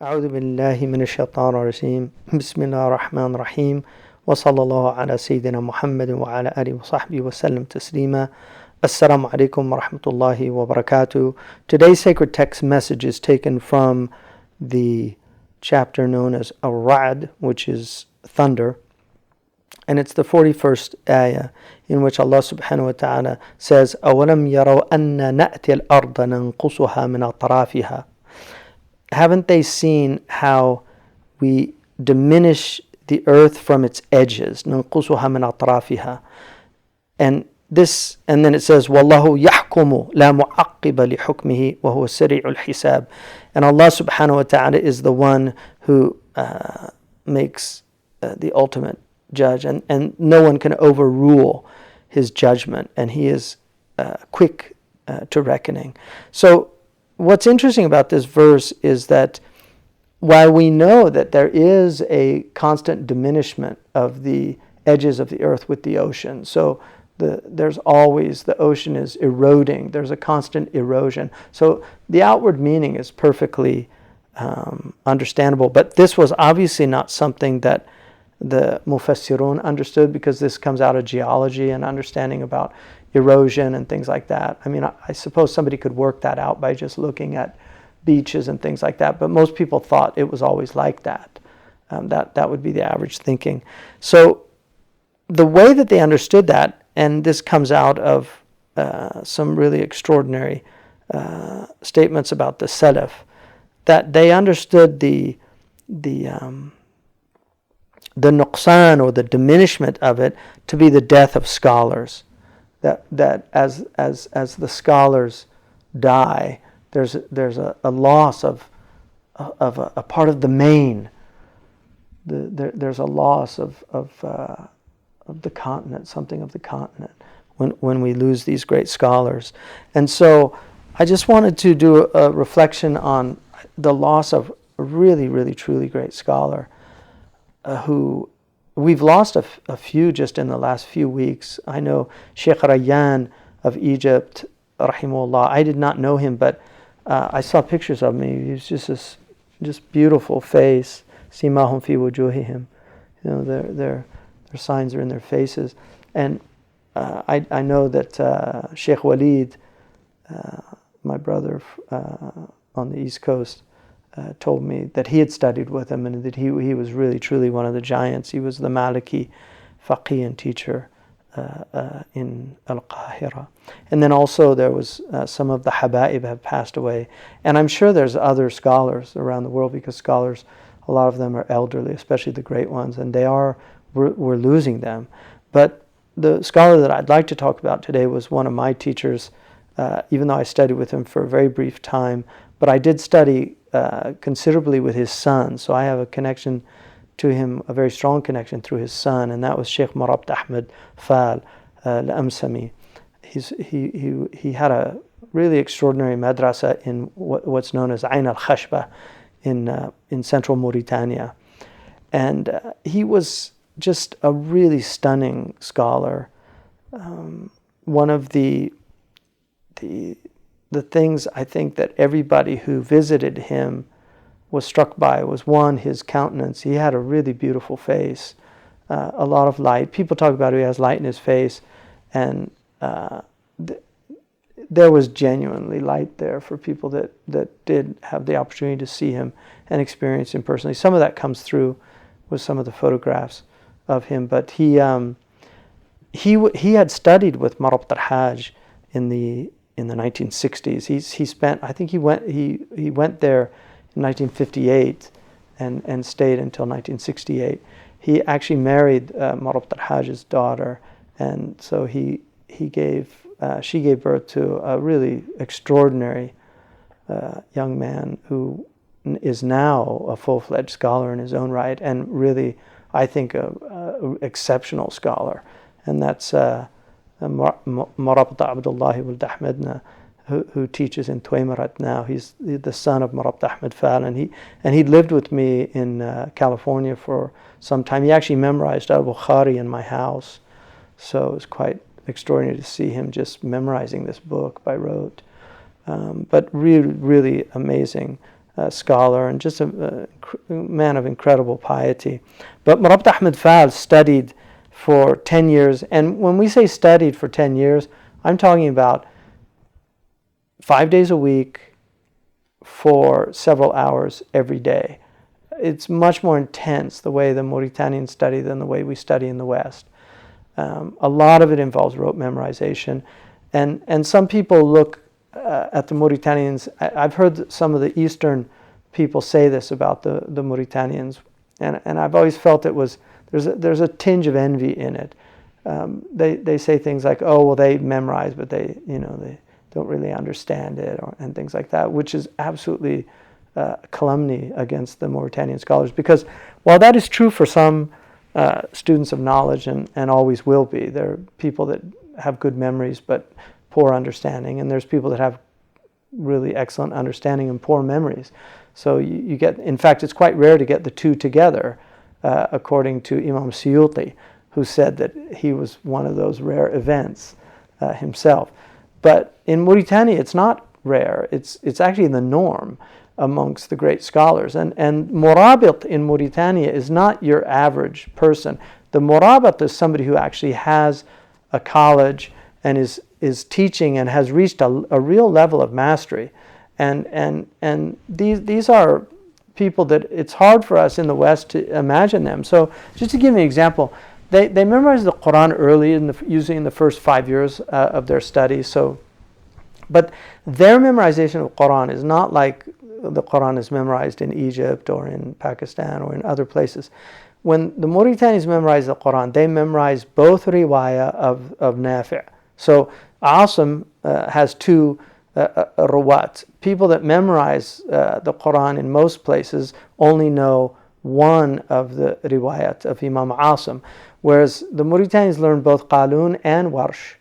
أعوذ بالله من الشيطان الرجيم بسم الله الرحمن الرحيم وصلى الله على سيدنا محمد وعلى آله وصحبه وسلم تسليما. Assalamu alaikum wa rahmatullahi wa barakatuh. Today's sacred text message is taken from the chapter known as Ar-Ra'd, which is thunder, and it's the 41st ayah, in which Allah subhanahu wa ta'ala says, أَوَلَمْ يَرَوْا أَنَّا نَأْتِي الْأَرْضَ نَنْقُصُهَا مِنْ أَطْرَافِهَا. Haven't they seen how we diminish the earth from its edges? نَنْقُصُهَا مِنْ أَطْرَافِهَا. And then it says, وَاللَّهُ يَحْكُمُ لَا مُعَقِّبَ لِحُكْمِهِ وَهُوَ سَرِيعُ الْحِسَابِ. And Allah subhanahu wa ta'ala is the one who makes the ultimate judge, and no one can overrule his judgment, and he is quick to reckoning. So what's interesting about this verse is that while we know that there is a constant diminishment of the edges of the earth with the ocean, so there's always, the ocean is eroding, there's a constant erosion. So the outward meaning is perfectly understandable, but this was obviously not something that the Mufassirun understood, because this comes out of geology and understanding about erosion and things like that. I mean, I suppose somebody could work that out by just looking at beaches and things like that, but most people thought it was always like that. That would be the average thinking. So the way that they understood that, and this comes out of some really extraordinary statements about the Salaf, that they understood the nuqsan, or the diminishment of it, to be the death of scholars. That as the scholars die, there's a loss of a part of the main. There's a loss of the continent, something of the continent, when we lose these great scholars. And so I just wanted to do a reflection on the loss of a really, really, truly great scholar, who we've lost a few just in the last few weeks. I know Shaykh Rayyan of Egypt, rahimahullah. I did not know him, but I saw pictures of him. He was just this beautiful face. Simahum fi wujuhihim. You know, their signs are in their faces. And I know that Sheikh Walid, my brother on the East Coast, told me that he had studied with him, and that he was really truly one of the giants. He was the Maliki faqih and teacher in Al-Qahira. And then also there was some of the Habaib have passed away. And I'm sure there's other scholars around the world, because scholars, a lot of them are elderly, especially the great ones, and we're losing them. But the scholar that I'd like to talk about today was one of my teachers, even though I studied with him for a very brief time, but I did study considerably with his son, so I have a connection to him, a very strong connection through his son, and that was Sheikh Marabt Ahmed Fal al-Amsami. He had a really extraordinary madrasa in what's known as Ain al-Khashba in central Mauritania, and he was just a really stunning scholar. One of the things I think that everybody who visited him was struck by was, one, his countenance. He had a really beautiful face, a lot of light. People talk about he has light in his face, and there was genuinely light there for people that did have the opportunity to see him and experience him personally. Some of that comes through with some of the photographs of him, but he had studied with Marabt al-Hajj in the 1960s. He spent, I think he went there in 1958 and stayed until 1968. He actually married Marabt al-Hajj's daughter, and so she gave birth to a really extraordinary young man who is now a full-fledged scholar in his own right, and really, I think, a exceptional scholar. And that's Marabt Abdullah Wald Ahmedna, who teaches in Tuwaymarat now. He's the son of Marabt Ahmed Fal, and he lived with me in California for some time. He actually memorized al-Bukhari in my house, so it was quite extraordinary to see him just memorizing this book by rote. But really, really amazing scholar and just a man of incredible piety. But Murabit Ahmed Fall studied for 10 years, and when we say studied for 10 years, I'm talking about 5 days a week for several hours every day. It's much more intense the way the Mauritanians study than the way we study in the West. A lot of it involves rote memorization, and some people look at the Mauritanians. I've heard some of the Eastern people say this about the Mauritanians, and I've always felt it was there's a tinge of envy in it. They say things like, oh well, they memorize, but they don't really understand it, and things like that, which is absolutely calumny against the Mauritanian scholars, because while that is true for some students of knowledge and always will be, there are people that have good memories but poor understanding, and there's people that have really excellent understanding and poor memories. So you get, in fact, it's quite rare to get the two together, according to Imam Suyuti, who said that he was one of those rare events himself. But in Mauritania, it's not rare. It's actually the norm amongst the great scholars. And Murabit in Mauritania is not your average person. The Murabit is somebody who actually has a college and is teaching and has reached a real level of mastery. And these are people that it's hard for us in the West to imagine them. So just to give you an example, they memorize the Quran early, usually in the first 5 years of their study. But their memorization of Quran is not like the Quran is memorized in Egypt or in Pakistan or in other places. When the Mauritanians memorize the Quran, they memorize both riwayah of Nafi'. So Asim has two rawat. People that memorize the Quran in most places only know one of the riwayat of Imam Asim, whereas the Mauritanians learn both Qalun and Warsh.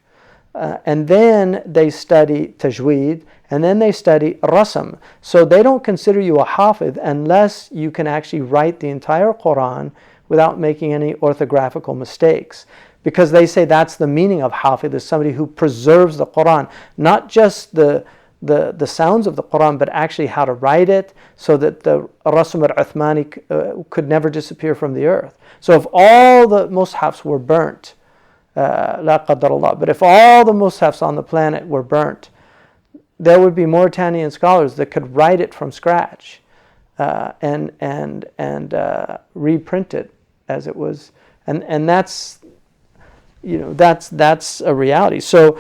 And then they study tajweed, and then they study rasm. So they don't consider you a hafidh unless you can actually write the entire Quran without making any orthographical mistakes. Because they say that's the meaning of hafidh, is somebody who preserves the Quran, not just the sounds of the Quran, but actually how to write it so that the rasm al-Uthmani could never disappear from the earth. So if all the mushafs were burnt, la qadar Allah, but if all the mushafs on the planet were burnt, there would be Mauritanian scholars that could write it from scratch and reprint it as it was, and that's a reality. So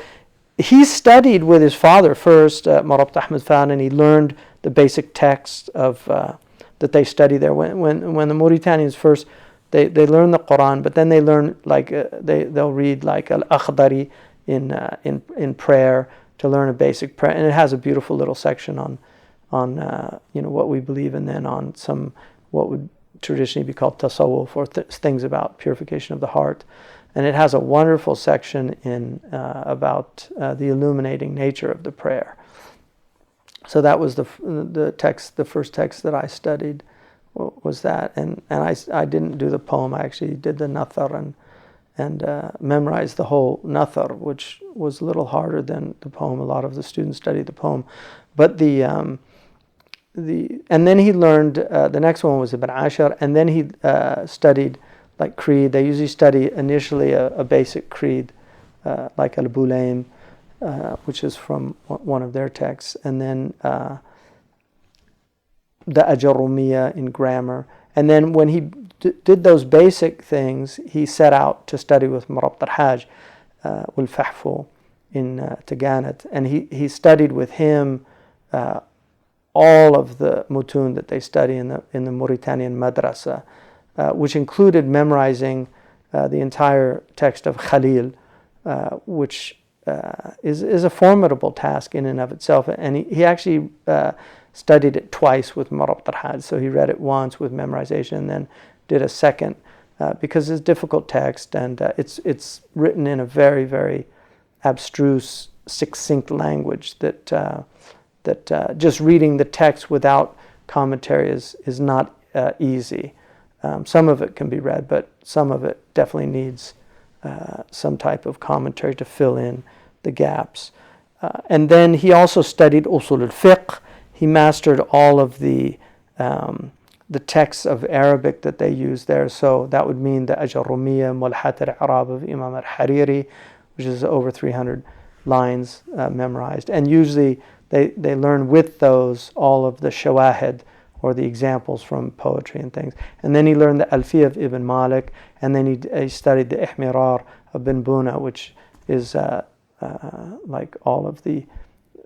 he studied with his father first, Murabit Ahmed Fall, and he learned the basic text of that they study there. When the Mauritanians first they learn the Quran, but then they learn they'll read like Al-Akhdari in prayer to learn a basic prayer, and it has a beautiful little section on what we believe, and then on some what would traditionally be called tasawwuf, or things about purification of the heart. And it has a wonderful section in about the illuminating nature of the prayer. So that was the text, the first text that I studied was that, and I didn't do the poem. I actually did the nathar and memorized the whole nathar, which was a little harder than the poem. A lot of the students studied the poem, but and then he learned the next one was Ibn Ashar, and then he studied like creed. They usually study initially a basic creed, like Al-Bulaym, which is from one of their texts, and then the Ajarumiyya in grammar. And then when he did those basic things, he set out to study with Murabit al-Hajj, Wal-Fahfu in Taganat, and he studied with him all of the mutun that they study in the Mauritanian madrasa, which included memorizing the entire text of Khalil, which is a formidable task in and of itself. And he actually studied it twice with Murabit al-Hajj. So he read it once with memorization and then did a second, because it's a difficult text, and it's written in a very, very abstruse, succinct language that just reading the text without commentary is not easy. Some of it can be read, but some of it definitely needs some type of commentary to fill in the gaps. And then he also studied usul al-fiqh. he mastered all of the texts of Arabic that they use there. So that would mean the Ajurumiyya, Mulhat al-I'rab of Imam al-Hariri, which is over 300 lines memorized. And usually they learn with those all of the shawahid, or the examples from poetry and things. And then he learned the Alfiya of Ibn Malik, and then he studied the Ihmirar of Bin Buna, which is like all of the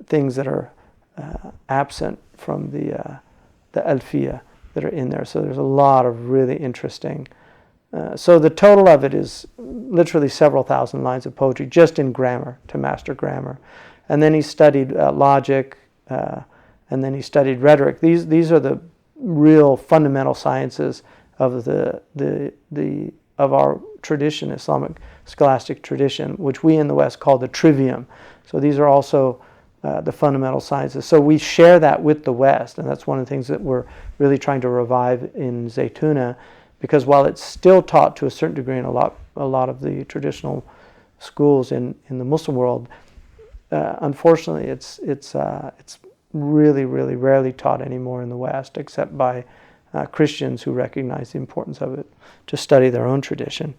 things that are absent from the Alfiya that are in there. So there's a lot of really interesting. So the total of it is literally several thousand lines of poetry just in grammar, to master grammar. And then he studied logic, and then he studied rhetoric. These are the real fundamental sciences of of our tradition, Islamic scholastic tradition, which we in the West call the trivium. So these are also the fundamental sciences. So we share that with the West, and that's one of the things that we're really trying to revive in Zaytuna, because while it's still taught to a certain degree in a lot of the traditional schools in the Muslim world, unfortunately it's really, really rarely taught anymore in the West, except by Christians who recognize the importance of it to study their own tradition.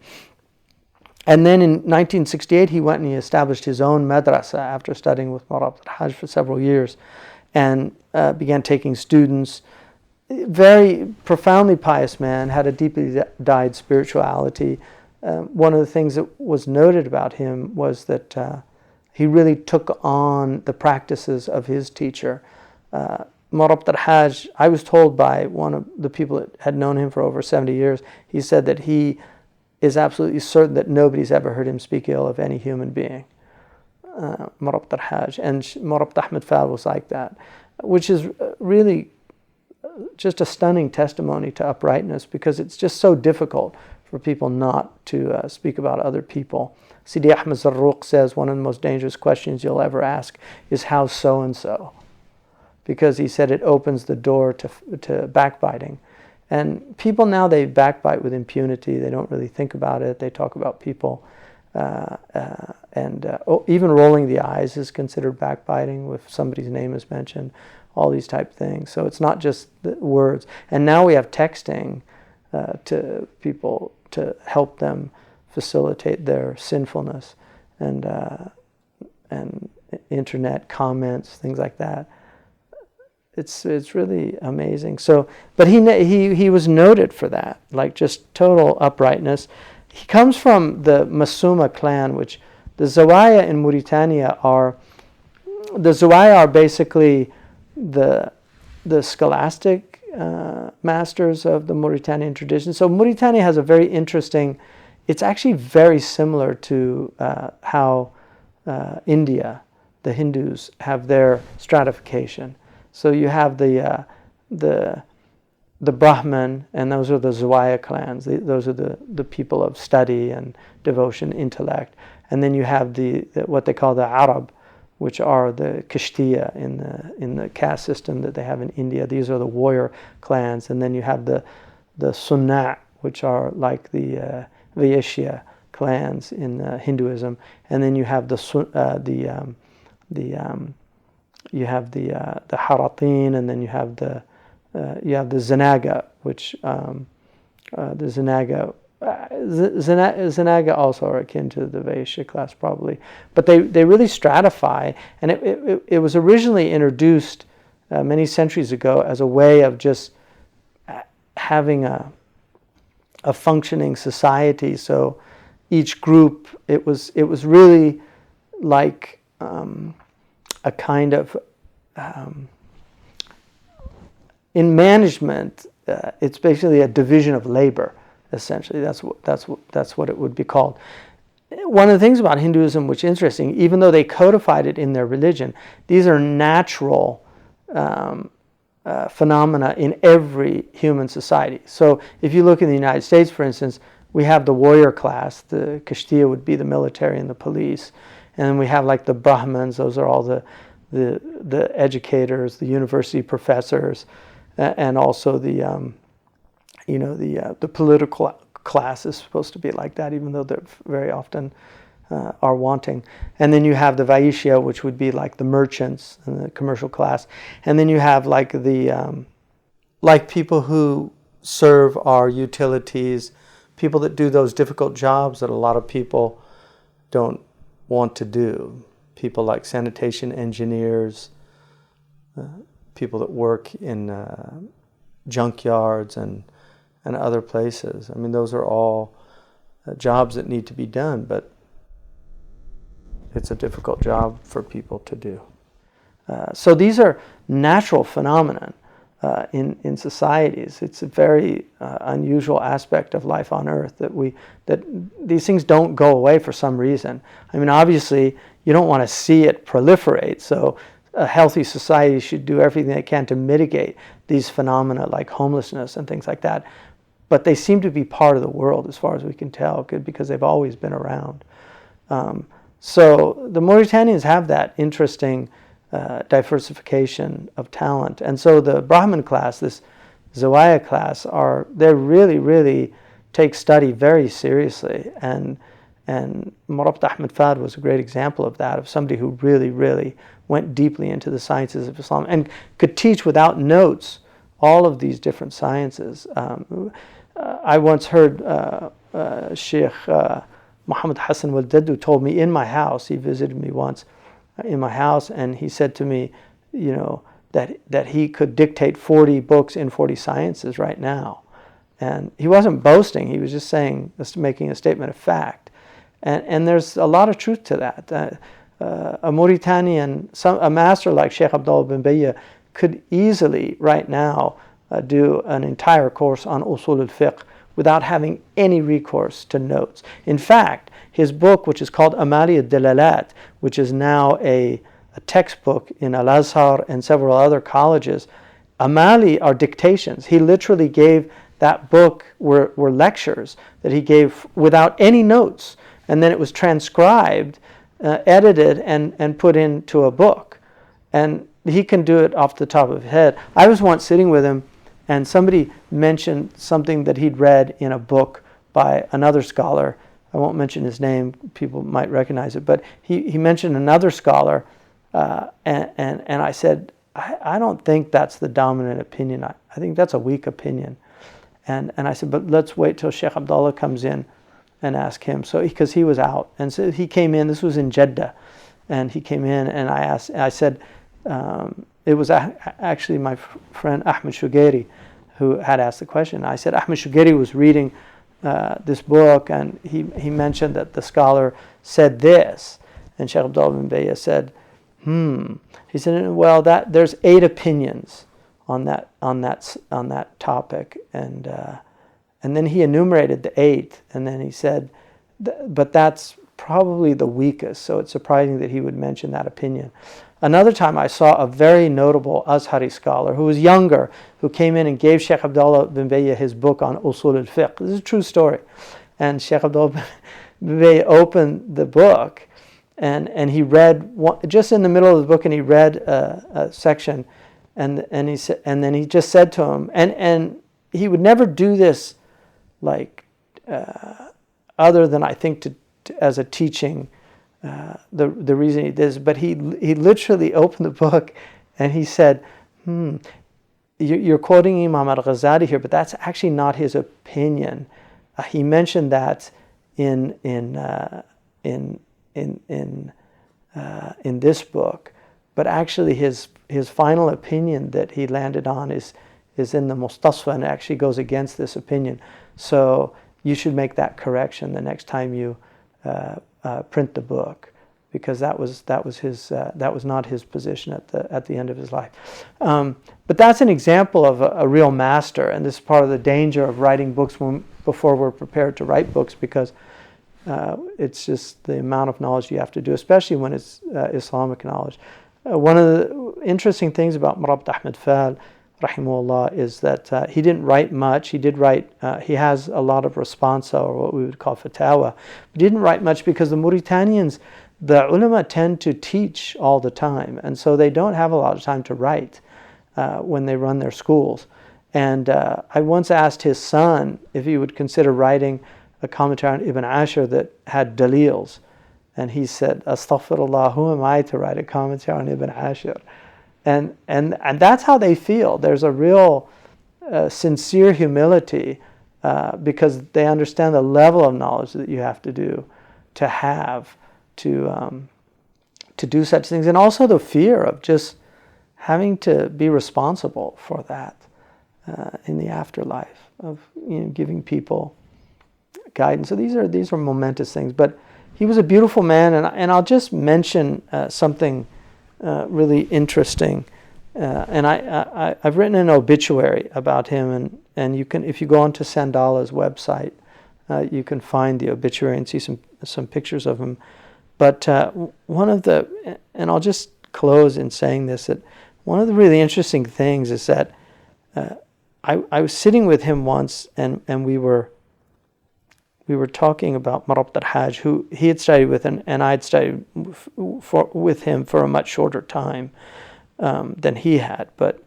And then in 1968, he went and he established his own madrasa after studying with Mawlana al-Hajj for several years, and began taking students. Very profoundly pious man, had a deeply dyed spirituality. One of the things that was noted about him was that he really took on the practices of his teacher. Mawlana al-Hajj, I was told by one of the people that had known him for over 70 years, he said that he is absolutely certain that nobody's ever heard him speak ill of any human being. Mawlana al-Hajj. And Mawlana Ahmed Fal was like that, which is really just a stunning testimony to uprightness, because it's just so difficult for people not to speak about other people. Sidi Ahmed Zarruq says one of the most dangerous questions you'll ever ask is, how's so-and-so? Because he said it opens the door to backbiting. And people now, they backbite with impunity. They don't really think about it. They talk about people. Even rolling the eyes is considered backbiting if somebody's name is mentioned. All these type of things. So it's not just the words. And now we have texting to people to help them facilitate their sinfulness, and internet comments, things like that. It's really amazing. So, but he was noted for that, like just total uprightness. He comes from the Masuma clan, which the Zawaya in Mauritania are basically the scholastic masters of the Mauritanian tradition. So Mauritania has a very interesting, it's actually very similar to how India, the Hindus, have their stratification. So you have the Brahman, and those are the Zawaya clans. Those are the people of study and devotion, intellect. And then you have the what they call the Arab, which are the Kashtiya in the caste system that they have in India. These are the warrior clans. And then you have the Sunna, which are like the Vaishya clans in Hinduism. And then you have the Haratin, and then you have the Zanaga, which the Zanaga also are akin to the Vaishya class probably, but they really stratify, and it was originally introduced many centuries ago as a way of just having a functioning society. So each group, it was really like a kind of in management, it's basically a division of labor. Essentially, that's what it would be called. One of the things about Hinduism, which is interesting, even though they codified it in their religion, these are natural phenomena in every human society. So if you look in the United States, for instance, we have the warrior class. The Kashtiya would be the military and the police, and then we have like the Brahmins. Those are all the educators, the university professors, and also the political class is supposed to be like that, even though they're very often are wanting. And then you have the Vaishya, which would be like the merchants and the commercial class. And then you have like the like people who serve our utilities, people that do those difficult jobs that a lot of people don't want to do. People like sanitation engineers, people that work in junkyards and other places. I mean, those are all jobs that need to be done, but it's a difficult job for people to do. So these are natural phenomena in societies. It's a very unusual aspect of life on Earth that these things don't go away for some reason. I mean, obviously, you don't want to see it proliferate. So a healthy society should do everything they can to mitigate these phenomena like homelessness and things like that. But they seem to be part of the world as far as we can tell, because they've always been around. So the Mauritanians have that interesting diversification of talent. And so the Brahmin class, this Zawaya class, they really take study very seriously. And Murabbit Ahmed Fad was a great example of that, of somebody who really went deeply into the sciences of Islam and could teach without notes all of these different sciences. I once heard Sheikh Muhammad Hassan Waldaddu told me in my house, he visited me once in my house, and he said to me, you know, that he could dictate 40 books in 40 sciences right now. And he wasn't boasting, he was just saying, just making a statement of fact. And there's a lot of truth to that. A Mauritanian, a master like Sheikh Abdullah bin Bayya could easily right now do an entire course on usul al-fiqh without having any recourse to notes. In fact, his book, which is called Amali al-Dalalat, which is now a textbook in Al-Azhar and several other colleges, Amali are dictations. He literally gave that book were lectures that he gave without any notes, and then it was transcribed, edited, and put into a book. And he can do it off the top of his head. I was once sitting with him, and somebody mentioned something that he'd read in a book by another scholar. I won't mention his name, people might recognize it, but he mentioned another scholar, and I said, I don't think that's the dominant opinion. I think that's a weak opinion. And I said, but let's wait till Sheikh Abdullah comes in and ask him. So because he was out, and so he came in. This was in Jeddah, and he came in, and I said, it was actually my friend Ahmed Shugeri who had asked the question. I said Ahmed Shugeri was reading this book, and he mentioned that the scholar said this, and Sheikh Abdullah bin Bayya said, He said, well, there's 8 opinions on that topic, and then he enumerated the 8th, and then he said, but that's probably the weakest. So it's surprising that he would mention that opinion. Another time I saw a very notable Azhari scholar who was younger, who came in and gave Sheikh Abdullah bin Bayya his book on usul al-fiqh. This is a true story. And Sheikh Abdullah bin Bayya opened the book, and he read just in the middle of the book, and he read a section, and he said, and then he just said to him, and he would never do this, like other than I think to as a teaching. The reason he did this, but he literally opened the book and he said, you're quoting Imam al-Ghazali here, but that's actually not his opinion. He mentioned that in this book, but actually his final opinion that he landed on is in the Mustasfa, and actually goes against this opinion. So you should make that correction the next time you print the book, because that was not his position at the end of his life. But that's an example of a real master, and this is part of the danger of writing books before we're prepared to write books, because it's just the amount of knowledge you have to do, especially when it's Islamic knowledge. One of the interesting things about Murabbit Ahmed Fad, rahimahullah, is that he didn't write much. He did write, he has a lot of responsa, or what we would call fatawa, but he didn't write much because the Mauritanians, the ulama tend to teach all the time, and so they don't have a lot of time to write when they run their schools. And I once asked his son if he would consider writing a commentary on Ibn Ashur that had dalils, And he said, Astaghfirullah, who am I to write a commentary on Ibn Ashir? And that's how they feel. There's a real sincere humility because they understand the level of knowledge that you have to do to have to do such things, and also the fear of just having to be responsible for that in the afterlife, of giving people guidance. So these are momentous things. But he was a beautiful man, and I'll just mention something really interesting. And I've written an obituary about him, and you can, if you go onto Sandala's website, you can find the obituary and see some pictures of him. But one of the, and I'll just close in saying this, that one of the really interesting things is that I was sitting with him once, and we were talking about Marabt al-Hajj, who he had studied with, and I had studied with him for a much shorter time than he had. But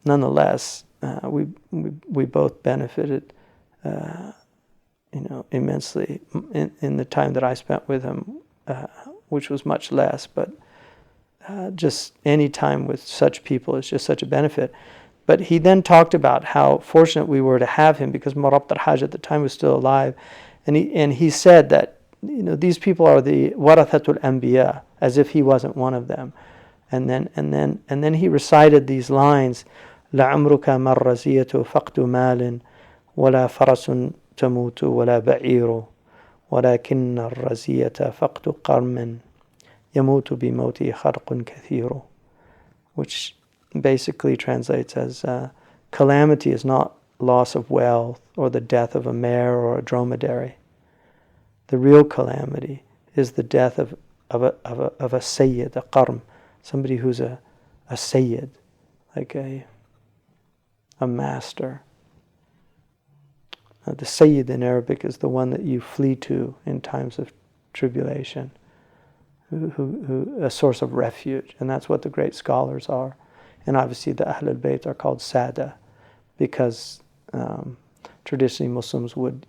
nonetheless, we both benefited, immensely in the time that I spent with him, which was much less. But just any time with such people is just such a benefit. But he then talked about how fortunate we were to have him, because Marabt al-Hajj at the time was still alive. And he said that these people are the warathatul anbiya, as if he wasn't one of them. And then he recited these lines: لعمرك ما الرزية فقد مال ولا فرس تموت ولا بعير ولكن الرزية فقد قرم يموت بموته خلق كثير, which basically translates as calamity is not loss of wealth or the death of a mare or a dromedary. The real calamity is the death of a sayyid, a qarm, somebody who's a sayyid, like a master. The sayyid in Arabic is the one that you flee to in times of tribulation, who a source of refuge, and that's what the great scholars are. And obviously the Ahl al-Bayt are called Sada, because traditionally Muslims would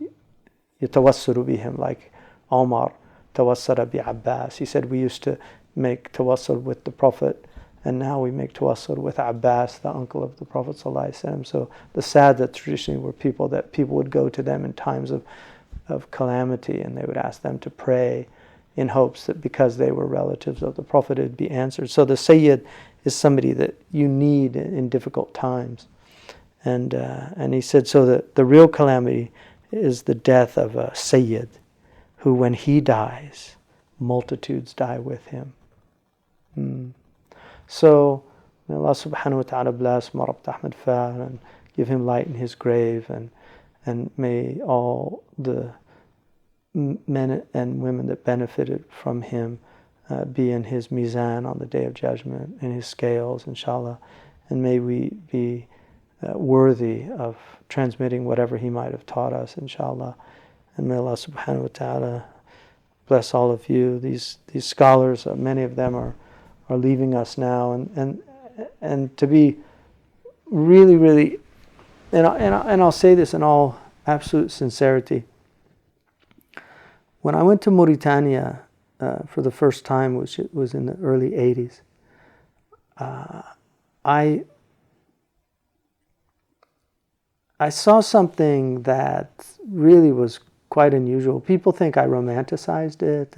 yatawassuru bihim, like Omar tawassara bi Abbas. He said, we used to make tawassul with the Prophet, and now we make tawassul with Abbas, the uncle of the Prophet ﷺ. So the Sada traditionally were people that people would go to them in times of calamity, and they would ask them to pray in hopes that because they were relatives of the Prophet it would be answered. So the Sayyid is somebody that you need in difficult times. And he said, so the real calamity is the death of a Sayyid, who when he dies, multitudes die with him. So may Allah subhanahu wa ta'ala bless Marabt Ahmed Fah and give him light in his grave, and may all the men and women that benefited from him be in his mizan on the Day of Judgment, in his scales, inshallah, and may we be worthy of transmitting whatever he might have taught us, inshallah. And may Allah subhanahu wa ta'ala bless all of you. These scholars, many of them are leaving us now, and to be really, really, and I'll say this in all absolute sincerity. When I went to Mauritania for the first time, which it was in the early 80s, I saw something that really was quite unusual. People think I romanticized it,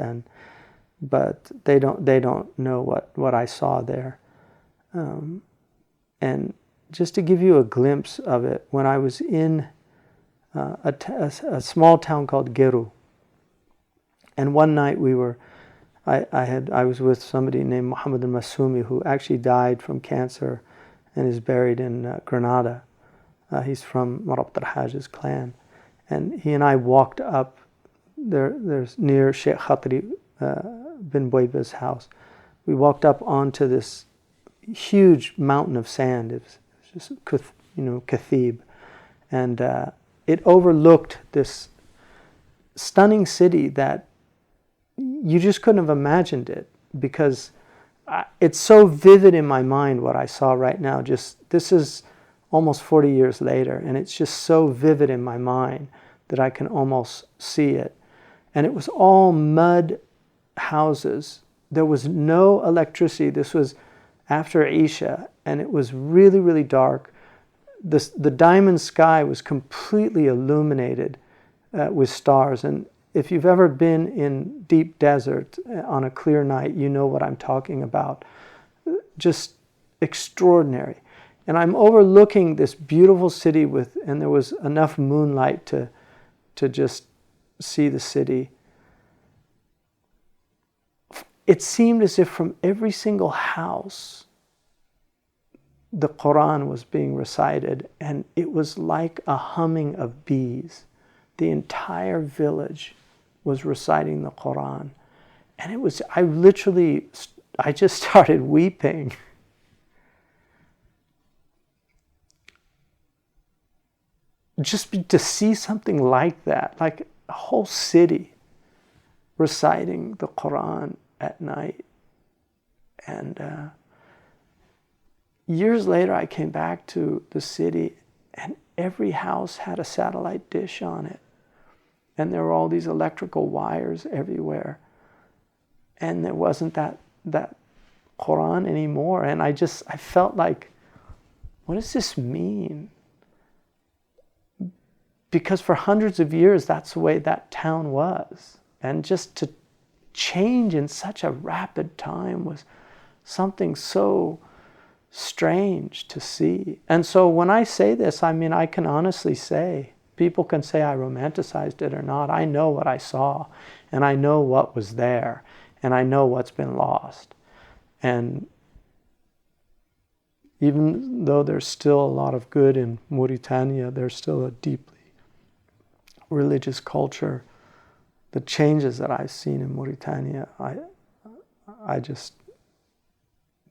but they don't know what I saw there. And just to give you a glimpse of it, when I was in a small town called Geru, and one night I was with somebody named Muhammad al-Masumi, who actually died from cancer and is buried in Granada. He's from Marabt al-Hajj's clan. And he and I walked up there's near Sheikh Khatri bin Boiba's house. We walked up onto this huge mountain of sand. It was just, Kathib. And it overlooked this stunning city that you just couldn't have imagined it, because it's so vivid in my mind what I saw right now. This is almost 40 years later, and it's just so vivid in my mind that I can almost see it. And it was all mud houses. There was no electricity. This was after Isha, and it was really, really dark. The diamond sky was completely illuminated with stars. And if you've ever been in deep desert on a clear night, you know what I'm talking about. Just extraordinary. And I'm overlooking this beautiful city and there was enough moonlight to just see the city. It seemed as if from every single house, the Quran was being recited, and it was like a humming of bees. The entire village was reciting the Quran. And I just started weeping. Just to see something like that, like a whole city reciting the Quran at night. And years later, I came back to the city, and every house had a satellite dish on it. And there were all these electrical wires everywhere. And there wasn't that Quran anymore. And I felt like, what does this mean? Because for hundreds of years, that's the way that town was. And just to change in such a rapid time was something so strange to see. And so when I say this, I mean, I can honestly say, people can say I romanticized it or not. I know what I saw, and I know what was there, and I know what's been lost. And even though there's still a lot of good in Mauritania, there's still a deeply religious culture. The changes that I've seen in Mauritania,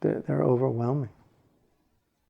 they're overwhelming.